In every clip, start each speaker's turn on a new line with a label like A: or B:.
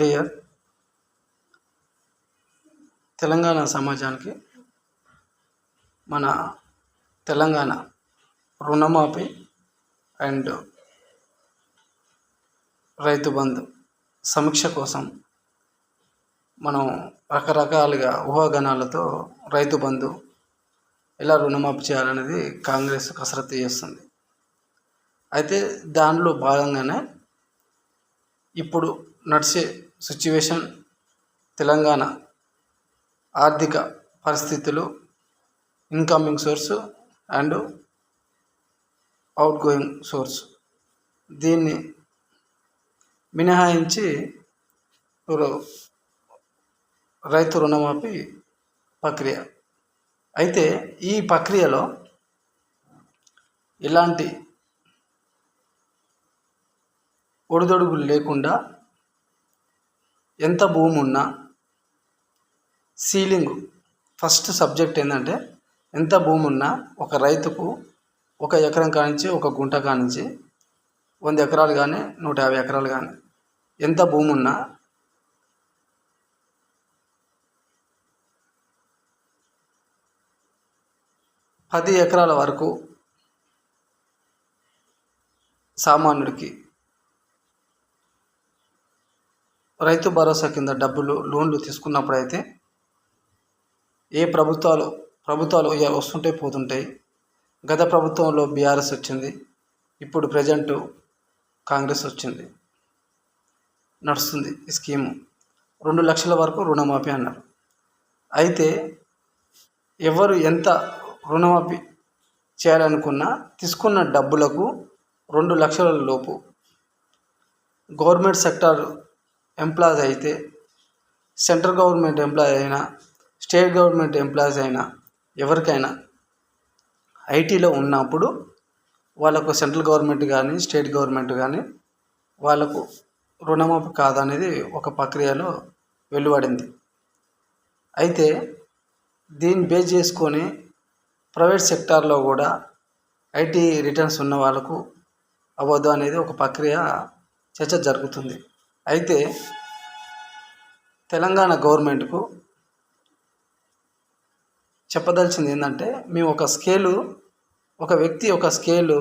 A: Dear Telangana సమాజానికి మన తెలంగాణ రుణమాఫీ అండ్ రైతు బంధు సమీక్ష కోసం మనం రకరకాలుగా ఊహాగానాలతో రైతు బంధు ఎలా రుణమాఫీ చేయాలనేది కాంగ్రెస్ కసరత్తు చేస్తుంది. అయితే దానిలో భాగంగానే ఇప్పుడు నడిచే సిచ్యువేషన్, తెలంగాణ ఆర్థిక పరిస్థితులు, incoming source and out going source, దీన్ని మినహాయించి రైతు రుణమాఫీ ప్రక్రియ. అయితే ఈ ప్రక్రియలో ఎలాంటి ఒడిదొడుగులు లేకుండా ఎంత భూమి ఉన్నా సీలింగ్ ఫస్ట్ సబ్జెక్ట్ ఏంటంటే ఎంత భూమి ఉన్నా ఒక రైతుకు 1 ఎకరం కానించి 1 గుంట కానించి 100 ఎకరాలు కానీ 150 ఎకరాలు కానీ ఎంత భూమి ఉన్నా పది ఎకరాల వరకు సామాన్యుడికి రైతు భరోసా కింద లోన్లు తీసుకున్నప్పుడైతే ఏ ప్రభుత్వాలు వస్తుంటే పోతుంటాయి. గత ప్రభుత్వంలో బీఆర్ఎస్ వచ్చింది, ఇప్పుడు ప్రజెంటు కాంగ్రెస్ వచ్చింది, నడుస్తుంది ఈ స్కీము. 2 లక్షల వరకు రుణమాఫీ అన్నారు. అయితే ఎవరు ఎంత రుణమాఫీ చేయాలనుకున్నా తీసుకున్న డబ్బులకు 2 లక్షల లోపు గవర్నమెంట్ సెక్టార్ ఎంప్లాయీస్ అయితే, సెంట్రల్ గవర్నమెంట్ ఎంప్లాయీ అయినా, స్టేట్ గవర్నమెంట్ ఎంప్లాయీస్ అయినా, ఎవరికైనా ఐటీలో ఉన్నప్పుడు వాళ్ళకు సెంట్రల్ గవర్నమెంట్ కానీ స్టేట్ గవర్నమెంట్ కానీ వాళ్ళకు రుణమాఫీ కాదనేది ఒక ప్రక్రియలో వెలువడింది. అయితే దీన్ని బేస్ చేసుకొని ప్రైవేట్ సెక్టార్లో కూడా ఐటీ రిటర్న్స్ ఉన్న వాళ్ళకు అవ్వదు అనేది ఒక ప్రక్రియ చర్చ జరుగుతుంది. అయితే తెలంగాణ గవర్నమెంట్కు చెప్పదలిచింది ఏంటంటే, మేము ఒక వ్యక్తి ఒక స్కేలు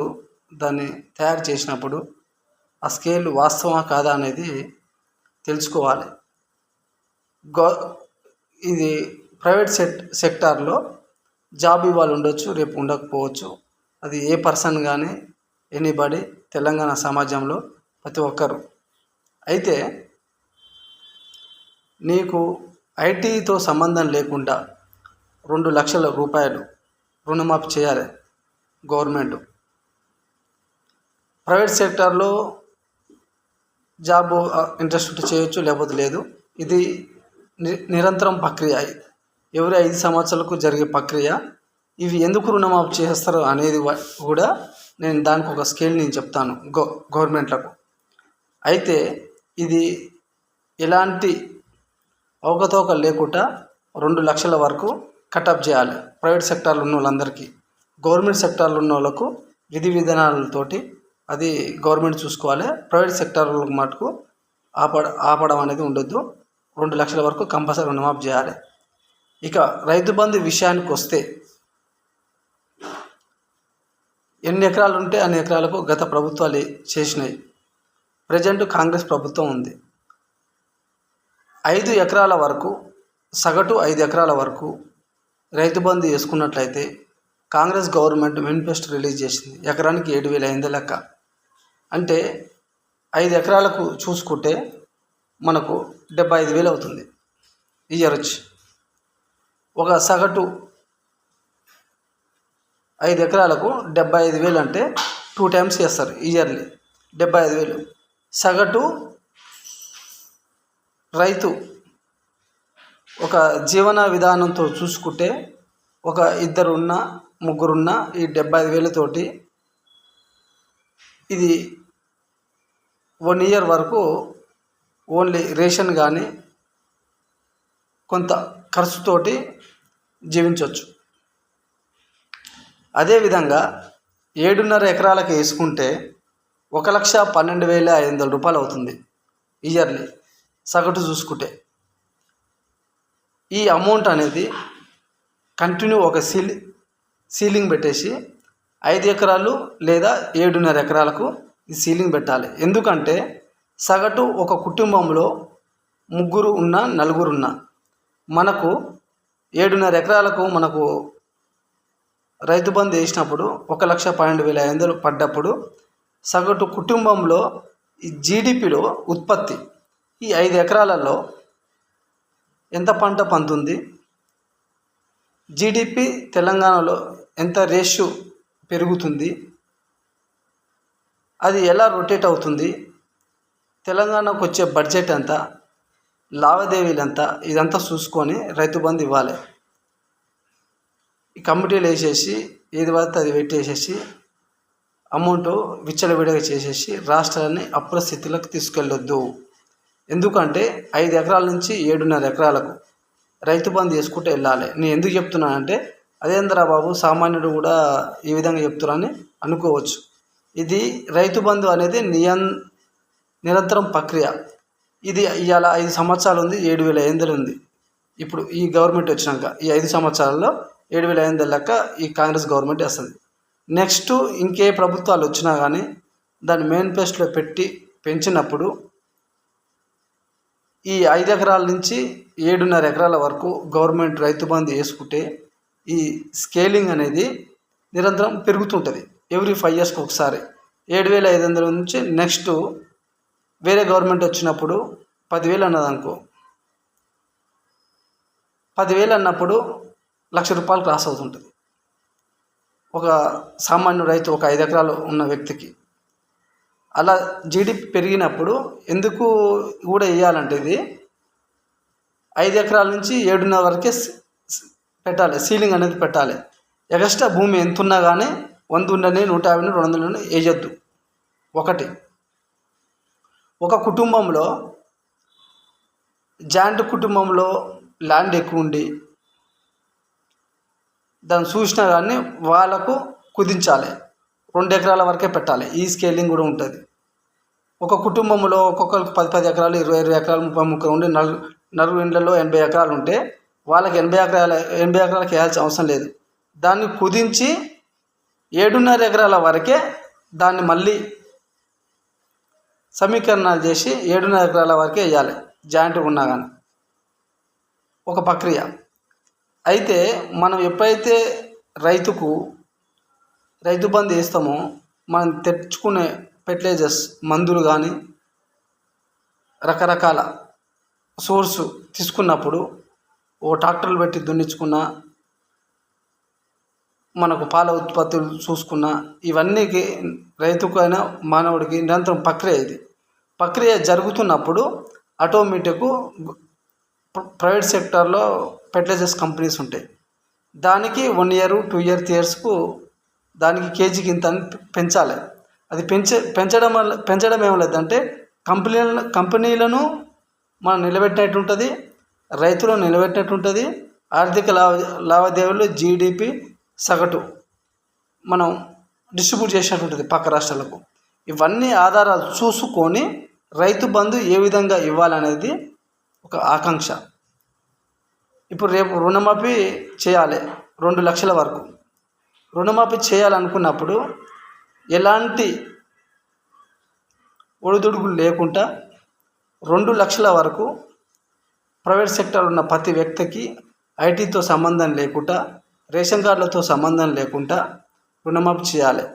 A: దాన్ని తయారు చేసినప్పుడు ఆ స్కేల్ వాస్తవమా కాదా అనేది తెలుసుకోవాలి. ఇది ప్రైవేట్ సెక్టార్లో జాబ్ ఇవాళ ఉండొచ్చు, రేపు ఉండకపోవచ్చు. అది ఏ పర్సన్ కానీ ఎనీబడి తెలంగాణ సమాజంలో ప్రతి ఒక్కరు. అయితే నీకు ఐటీతో సంబంధం లేకుండా 2 లక్షల రూపాయలు రుణమాఫీ చేయాలి గవర్నమెంట్. ప్రైవేట్ సెక్టార్లో జాబ్ ఇంట్రెస్ట్ చేయొచ్చు, లేకపోతే లేదు. ఇది నిరంతరం ప్రక్రియ, ఎవరి 5 సంవత్సరాలకు జరిగే ప్రక్రియ. ఇవి ఎందుకు రుణమాఫీ చేస్తారు అనేది కూడా దానికి ఒక స్కేల్ నేను చెప్తాను గవర్నమెంట్లకు. అయితే ఇది ఎలాంటి అవకతవకలు లేకుండా 2 లక్షల వరకు కటప్ చేయాలి ప్రైవేట్ సెక్టార్లో ఉన్న వాళ్ళందరికీ. గవర్నమెంట్ సెక్టార్లో ఉన్న వాళ్ళకు విధి విధానాలతోటి అది గవర్నమెంట్ చూసుకోవాలి. ప్రైవేట్ సెక్టార్లకు మటుకు ఆపడం అనేది ఉండొద్దు. 2 లక్షల వరకు కంపల్సరీ రుణమాఫీ చేయాలి. ఇక రైతు బంధు విషయానికి వస్తే, ఎన్ని ఎకరాలు ఉంటే అన్ని ఎకరాలకు గత ప్రభుత్వాలు చేసినాయి. ప్రజెంట్ కాంగ్రెస్ ప్రభుత్వం ఉంది. 5 ఎకరాల వరకు, సగటు 5 ఎకరాల వరకు రైతు బంధు వేసుకున్నట్లయితే కాంగ్రెస్ గవర్నమెంట్ మేనిఫెస్టో రిలీజ్ చేసింది. ఎకరానికి 7,000 అయింది లెక్క. అంటే 5 ఎకరాలకు చూసుకుంటే మనకు 75,000 అవుతుంది ఇయర్ వచ్చి. ఒక సగటు 5 ఎకరాలకు 75,000 అంటే 2 టైమ్స్ చేస్తారు ఇయర్లీ 75,000. సగటు రైతు ఒక జీవన విధానంతో చూసుకుంటే ఒక 2 ముగ్గురున్న ఈ 75,000 తోటి ఇది 1 ఇయర్ వరకు ఓన్లీ రేషన్ కానీ కొంత ఖర్చుతోటి జీవించవచ్చు. అదేవిధంగా 7.5 ఎకరాలకు వేసుకుంటే 1,12,500 రూపాయలు అవుతుంది ఇయర్లీ. సగటు చూసుకుంటే ఈ అమౌంట్ అనేది కంటిన్యూ ఒక సీలింగ్ పెట్టేసి 5 ఎకరాలు లేదా 7.5 ఎకరాలకు ఈ సీలింగ్ పెట్టాలి. ఎందుకంటే సగటు ఒక కుటుంబంలో 3 ఉన్నా 4 ఉన్నా మనకు 7.5 ఎకరాలకు మనకు రైతు బంధు వేసినప్పుడు 1,12,500 పడ్డప్పుడు సగటు కుటుంబంలో ఈ జీడిపిలో ఉత్పత్తి ఈ 5 ఎకరాలలో ఎంత పంట పండుతుంది, జీడిపి తెలంగాణలో ఎంత రేషియో పెరుగుతుంది, అది ఎలా రొటేట్ అవుతుంది, తెలంగాణకు వచ్చే బడ్జెట్ ఎంత, లావాదేవీలు ఎంత, ఇదంతా చూసుకొని రైతు బంధు ఇవ్వాలి. ఈ కమిటీలు వేసేసి ఏది పడితే అది పెట్టేసేసి అమౌంట్ విచ్చలవిడిగా చేసేసి రాష్ట్రాన్ని అప్పుల స్థితిలోకి తీసుకెళ్ళొద్దు. ఎందుకంటే 5 ఎకరాల నుంచి 7.5 ఎకరాలకు రైతు బంధు చేసుకుంటూ వెళ్ళాలి. నేను ఎందుకు చెప్తున్నానంటే అదేంద్రా బాబు సామాన్యుడు కూడా ఈ విధంగా చెప్తున్నారని అనుకోవచ్చు. ఇది రైతు బంధు అనేది నిరంతరం ప్రక్రియ. ఇది ఇవాళ 5 సంవత్సరాలు ఉంది, 7,500 ఉంది. ఇప్పుడు ఈ గవర్నమెంట్ వచ్చినాక ఈ 5 సంవత్సరాల్లో 7,500 లెక్క ఈ కాంగ్రెస్ గవర్నమెంట్ వేస్తుంది. నెక్స్ట్ ఇంకే ప్రభుత్వాలు వచ్చినా కానీ దాన్ని మేనిఫెస్టోలో పెట్టి పెంచినప్పుడు ఈ 5 ఎకరాల నుంచి 7.5 ఎకరాల వరకు గవర్నమెంట్ రైతు బంధు వేసుకుంటే ఈ స్కేలింగ్ అనేది నిరంతరం పెరుగుతుంటుంది. ఎవ్రీ 5 ఇయర్స్కి ఒకసారి 7,500 నుంచి నెక్స్ట్ వేరే గవర్నమెంట్ వచ్చినప్పుడు 10,000 అన్నదనుకో, 10,000 అన్నప్పుడు ₹1,00,000 క్రాస్ అవుతుంటుంది ఒక సామాన్య రైతు, ఒక 5 ఎకరాలు ఉన్న వ్యక్తికి. అలా జీడిపి పెరిగినప్పుడు ఎందుకు కూడా వేయాలంటే ఇది 5 ఎకరాల నుంచి 7.5 వరకే పెట్టాలి, సీలింగ్ అనేది పెట్టాలి. ఎక్స్ట్రా భూమి ఎంత ఉన్నా కానీ 100 ఉండని 150 200 వేయొద్దు. ఒకటి, ఒక కుటుంబంలో జాయింట్ కుటుంబంలో ల్యాండ్ ఎక్కువ ఉండి దాన్ని చూసినా కానీ వాళ్ళకు కుదించాలి, 2 ఎకరాల వరకే పెట్టాలి. ఈ స్కేలింగ్ కూడా ఉంటుంది. ఒక కుటుంబంలో ఒక్కొక్కరికి 10 ఎకరాలు 20 ఎకరాలు 30 ఉండి నలుగురు ఇండ్లలో 80 ఎకరాలు ఉంటే వాళ్ళకి 80 ఎకరాలకు వేయాల్సిన అవసరం లేదు. దాన్ని కుదించి 7.5 ఎకరాల వరకే దాన్ని మళ్ళీ సమీకరణాలు చేసి 7.5 ఎకరాల వరకే వేయాలి, జాయింట్గా ఉన్నా కానీ. ఒక ప్రక్రియ. అయితే మనం ఎప్పుడైతే రైతుకు రైతు బంధు వేస్తామో మనం తెచ్చుకునే ఫెర్టిలైజర్స్ మందులు కానీ రకరకాల సోర్సు తీసుకున్నప్పుడు ఓ ట్రాక్టర్లు పెట్టి దున్నించుకున్న, మనకు పాల ఉత్పత్తులు చూసుకున్న, ఇవన్నీ రైతుకైనా మానవుడికి నిరంతరం ప్రక్రియ. ఇది ప్రక్రియ జరుగుతున్నప్పుడు ఆటోమేటిక్ ప్రైవేట్ సెక్టార్లో ఫెర్టిలైజర్స్ కంపెనీస్ ఉంటాయి. దానికి 1 ఇయర్ 2 ఇయర్ 3 ఇయర్స్కు దానికి కేజీకి ఇంత అని పెంచాలి. అది పెంచడం ఏం లేదంటే కంపెనీలను మనం నిలబెట్టినట్టు ఉంటుంది, రైతులను నిలబెట్టినట్టు ఉంటుంది. ఆర్థిక లావాదేవీలు జీడిపి సగటు మనం డిస్ట్రిబ్యూట్ చేసినట్టు ఉంటుంది పక్క రాష్ట్రాలకు. ఇవన్నీ ఆధారాలు చూసుకొని రైతు బంధు ఏ విధంగా ఇవ్వాలనేది ఒక ఆకాంక్ష. ఇప్పుడు రేపు రుణమాఫీ చేయాలి, 2 లక్షల వరకు రుణమాఫీ చేయాలనుకున్నప్పుడు ఎలాంటి ఒడిదుడుకులు లేకుండా 2 లక్షల వరకు ప్రైవేట్ సెక్టర్ ఉన్న ప్రతి వ్యక్తికి ఐటీతో సంబంధం లేకుండా, రేషన్ కార్డులతో సంబంధం లేకుండా రుణమాఫీ చేయాలి.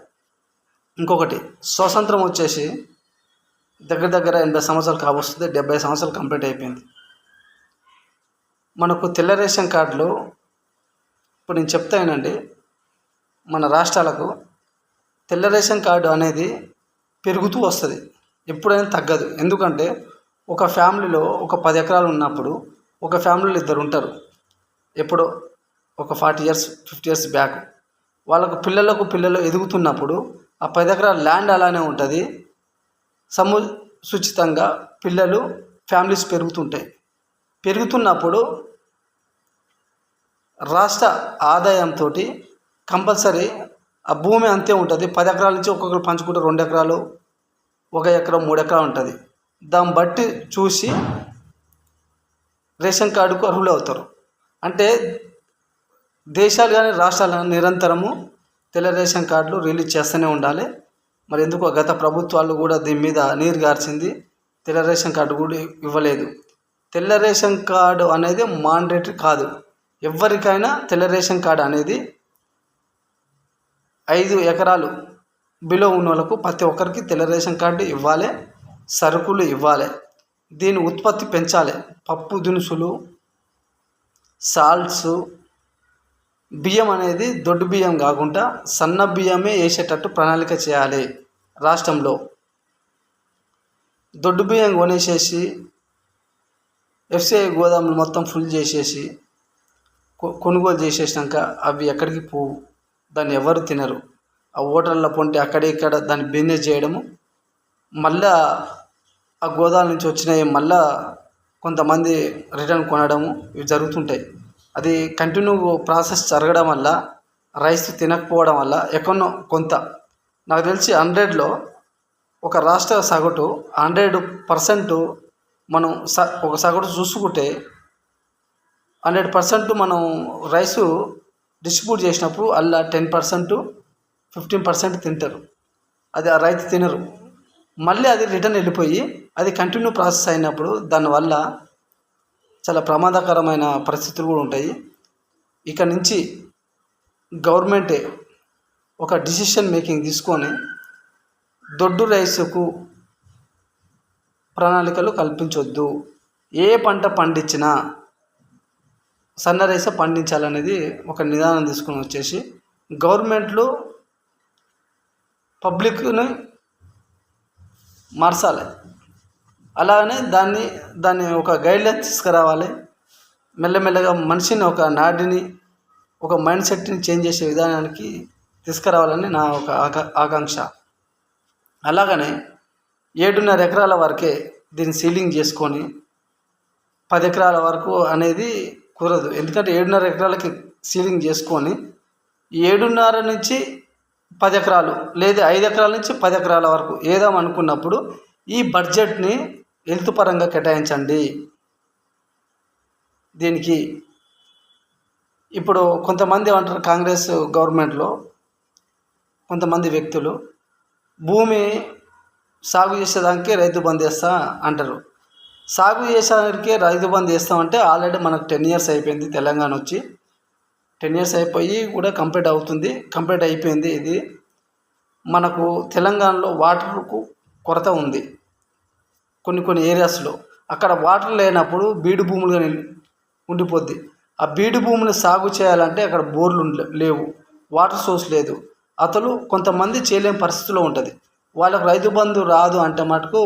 A: ఇంకొకటి, స్వాతంత్రం వచ్చేసి దగ్గర 80 సంవత్సరాలు కావస్తుంది, 70 సంవత్సరాలు కంప్లీట్ అయిపోయింది. మనకు తెల్ల రేషన్ కార్డులు ఇప్పుడు నేను చెప్తానండి, మన రాష్ట్రాలకు తెల్ల రేషన్ కార్డు అనేది పెరుగుతూ వస్తుంది, ఎప్పుడైనా తగ్గదు. ఎందుకంటే ఒక ఫ్యామిలీలో ఒక 10 ఎకరాలు ఉన్నప్పుడు ఒక ఫ్యామిలీలో 2 ఉంటారు. ఎప్పుడో ఒక 40 ఇయర్స్ 50 ఇయర్స్ బ్యాక్ వాళ్ళకు పిల్లలు ఎదుగుతున్నప్పుడు ఆ 10 ఎకరాల ల్యాండ్ అలానే ఉంటుంది. సముచితంగా పిల్లలు ఫ్యామిలీస్ పెరుగుతున్నప్పుడు రాష్ట్ర ఆదాయంతో కంపల్సరీ ఆ భూమి అంతే ఉంటుంది. 10 ఎకరాల నుంచి ఒక్కొక్కరు పంచుకుంటే 2 ఎకరాలు 1 ఎకరం 3 ఎకరాలు ఉంటుంది. దాన్ని బట్టి చూసి రేషన్ కార్డుకు అర్హులు అవుతారు. అంటే దేశాలు కానీ రాష్ట్రాలు కానీ నిరంతరము తెల్ల రేషన్ కార్డులు రిలీజ్ చేస్తూనే ఉండాలి. మరి ఎందుకో గత ప్రభుత్వాలు కూడా దీని మీద నీరు గార్చింది, తెల్ల రేషన్ కార్డు కూడా ఇవ్వలేదు. తెల్ల రేషన్ కార్డు అనేది మాండేటరీ కాదు, ఎవరికైనా తెల్ల రేషన్ కార్డు అనేది 5 ఎకరాలు బిలో ఉన్న వాళ్ళకు ప్రతి ఒక్కరికి తెల్ల రేషన్ కార్డు ఇవ్వాలి, సరుకులు ఇవ్వాలి, దీని ఉత్పత్తి పెంచాలి. పప్పు దినుసులు, సాల్ట్స్, బియ్యం అనేది దొడ్డు బియ్యం కాకుండా సన్న బియ్యమే వేసేటట్టు ప్రణాళిక చేయాలి. రాష్ట్రంలో దొడ్డు బియ్యం కొనేసేసి ఎఫ్సిఐ గోదాములు మొత్తం ఫుల్ చేసేసి కొనుగోలు చేసేసినాక అవి ఎక్కడికి పోవు, దాన్ని ఎవరు తినరు. ఆ హోటళ్ళ పొంటి అక్కడ ఇక్కడ దాన్ని బిజినెస్ చేయడము, మళ్ళా ఆ గోదాముల నుంచి వచ్చినవి మళ్ళా కొంతమంది రిటర్న్ కొనడము ఇవి జరుగుతుంటాయి. అది కంటిన్యూ ప్రాసెస్ జరగడం వల్ల రైస్ తినకపోవడం వల్ల ఎక్కడో కొంత, నాకు తెలిసి 100లో ఒక రాష్ట్ర సగటు 100% మనం ఒక సగటు చూసుకుంటే 100% మనం రైసు డిస్ట్రిబ్యూట్ చేసినప్పుడు అలా 10%, 15% తింటారు. అది ఆ రైతు తినరు. మళ్ళీ అది రిటర్న్ వెళ్ళిపోయి అది కంటిన్యూ ప్రాసెస్ అయినప్పుడు దానివల్ల చాలా ప్రమాదకరమైన పరిస్థితులు కూడా ఉంటాయి. ఇక నుంచి గవర్నమెంటే ఒక డిసిషన్ మేకింగ్ తీసుకొని దొడ్డు రైసుకు ప్రణాళికలు కల్పించొద్దు. ఏ పంట పండించినా సన్న రైసే పండించాలనేది ఒక నిదానం తీసుకొని వచ్చేసి గవర్నమెంట్లు పబ్లిక్ని మార్చాలి. అలాగనే దాన్ని ఒక గైడ్లైన్ తీసుకురావాలి. మెల్లమెల్లగా మనిషిని, ఒక నాడిని, ఒక మైండ్ సెట్ని చేంజ్ చేసే విధానానికి తీసుకురావాలని నా ఒక ఆకాంక్ష. అలాగనే 7.5 ఎకరాల వరకే దీన్ని సీలింగ్ చేసుకొని 10 ఎకరాల వరకు అనేది కుదరదు. ఎందుకంటే 7.5 ఎకరాలకి సీలింగ్ చేసుకొని 7.5 నుంచి 10 ఎకరాలు లేదా 5 ఎకరాల నుంచి 10 ఎకరాల వరకు ఏదాం అనుకున్నప్పుడు ఈ బడ్జెట్ని హెల్త్ పరంగా కేటాయించండి. దీనికి ఇప్పుడు కొంతమంది అంటారు, కాంగ్రెస్ గవర్నమెంట్లో కొంతమంది వ్యక్తులు భూమి సాగు చేసేదానికి రైతు బంద్ చేస్తా అంటారు. సాగు చేసేదానికి రైతు బంద్ చేస్తామంటే ఆల్రెడీ మనకు 10 years అయిపోయింది. తెలంగాణ వచ్చి 10 years అయిపోయి కూడా కంప్లీట్ అయిపోయింది. ఇది మనకు తెలంగాణలో వాటర్కు కొరత ఉంది. కొన్ని ఏరియాస్లో అక్కడ వాటర్ లేనప్పుడు బీడు భూములుగా ఉండిపోద్ది. ఆ బీడు భూములు సాగు చేయాలంటే అక్కడ బోర్లు లేవు, వాటర్ సోర్స్ లేదు. అతను కొంతమంది చేయలేని పరిస్థితిలో ఉంటుంది. వాళ్ళకు రైతు బంధు రాదు అంటే మటుకు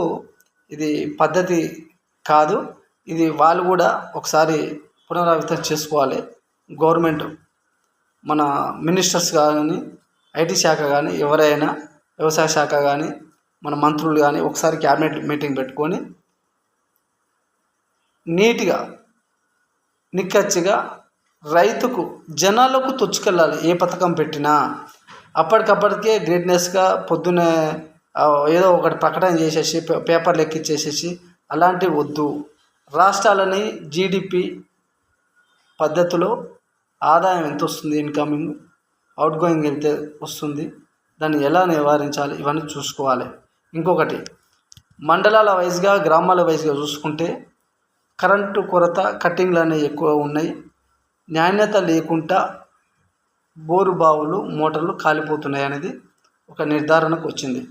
A: ఇది పద్ధతి కాదు. ఇది వాళ్ళు కూడా ఒకసారి పునరావృతం చేసుకోవాలి. గవర్నమెంట్, మన మినిస్టర్స్ కానీ, ఐటీ శాఖ కానీ, ఎవరైనా వ్యవసాయ శాఖ కానీ, మన మంత్రులు కానీ ఒకసారి క్యాబినెట్ మీటింగ్ పెట్టుకొని నీట్గా నిక్కచ్చిగా రైతుకు జనాలకు తొచ్చుకెళ్ళాలి. ఏ పథకం పెట్టినా అప్పటికప్పటికే గ్రేట్నెస్గా పొద్దున్నే ఏదో ఒకటి ప్రకటన చేసేసి పేపర్లు ఎక్కిచ్చేసేసి అలాంటివి వద్దు. రాష్ట్రాలని జీడిపి పద్ధతిలో ఆదాయం ఎంత వస్తుంది, ఇన్కమింగ్ అవుట్ గోయింగ్ ఎంత వస్తుంది, దాన్ని ఎలా నివారించాలి, ఇవన్నీ చూసుకోవాలి. ఇంకొకటి, మండలాల వైజ్గా, గ్రామాల వైజ్గా చూసుకుంటే కరెంటు కొరత, కట్టింగ్లు అనేవి ఎక్కువ ఉన్నాయి. నాణ్యత లేకుండా బోరు బావులు, మోటార్లు కాలిపోతున్నాయి అనేది ఒక నిర్ధారణకు వచ్చింది.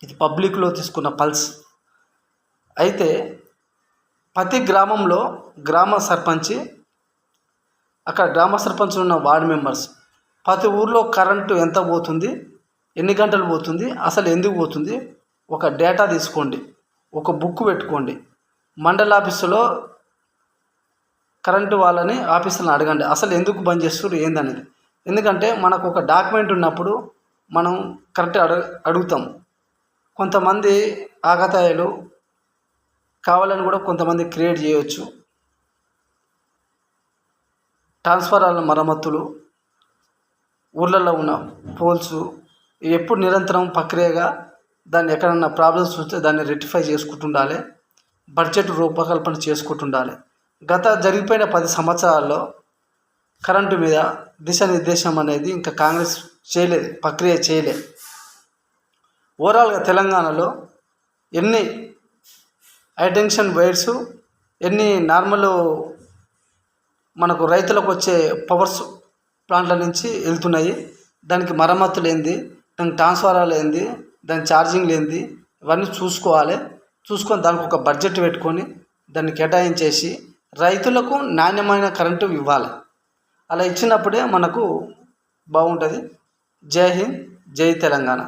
A: ఇది పబ్లిక్లో తీసుకున్న పల్స్. అయితే ప్రతి గ్రామంలో గ్రామ సర్పంచ్, అక్కడ గ్రామ సర్పంచ్ ఉన్న వార్డు మెంబర్స్, ప్రతి ఊర్లో కరెంటు ఎంత పోతుంది, ఎన్ని గంటలు పోతుంది, అసలు ఎందుకు పోతుంది, ఒక డేటా తీసుకోండి, ఒక బుక్ పెట్టుకోండి. మండల ఆఫీసులో కరెంటు వాళ్ళని, ఆఫీసులను అడగండి అసలు ఎందుకు బంద్ చేస్తారు ఏందనేది. ఎందుకంటే మనకు ఒక డాక్యుమెంట్ ఉన్నప్పుడు మనం కరెక్ట్ అడుగుతాం. కొంతమంది ఆగతాయిలు కావాలని కూడా కొంతమంది క్రియేట్ చేయవచ్చు. ట్రాన్స్ఫార్మర్ల మరమ్మతులు, ఊళ్ళల్లో ఉన్న పోల్స్ ఎప్పుడు నిరంతరం ప్రక్రియగా దాన్ని ఎక్కడన్నా ప్రాబ్లమ్స్ వస్తే దాన్ని రెక్టిఫై చేసుకుంటుండాలి. బడ్జెట్ రూపకల్పన చేసుకుంటుండాలి. గత జరిగిపోయిన 10 సంవత్సరాల్లో కరెంటు మీద దిశానిర్దేశం అనేది ఇంకా కాంగ్రెస్ చేయలేదు, ప్రక్రియ చేయలేదు. ఓవరాల్గా తెలంగాణలో ఎన్ని హైటెన్షన్ వైర్సు, ఎన్ని నార్మల్ మనకు రైతులకు వచ్చే పవర్స్ ప్లాంట్ల నుంచి వెళ్తున్నాయి, దానికి మరమ్మతులు ఏంది, దానికి ట్రాన్స్ఫారాలు ఏంది, దాని ఛార్జింగ్ ఏంది, ఇవన్నీ చూసుకోవాలి. చూసుకొని దానికి ఒక బడ్జెట్ పెట్టుకొని దాన్ని కేటాయించేసి రైతులకు నాణ్యమైన కరెంటు ఇవ్వాలి. అలా ఇచ్చినప్పుడే మనకు బాగుంటుంది. జై హింద్, జై తెలంగాణ.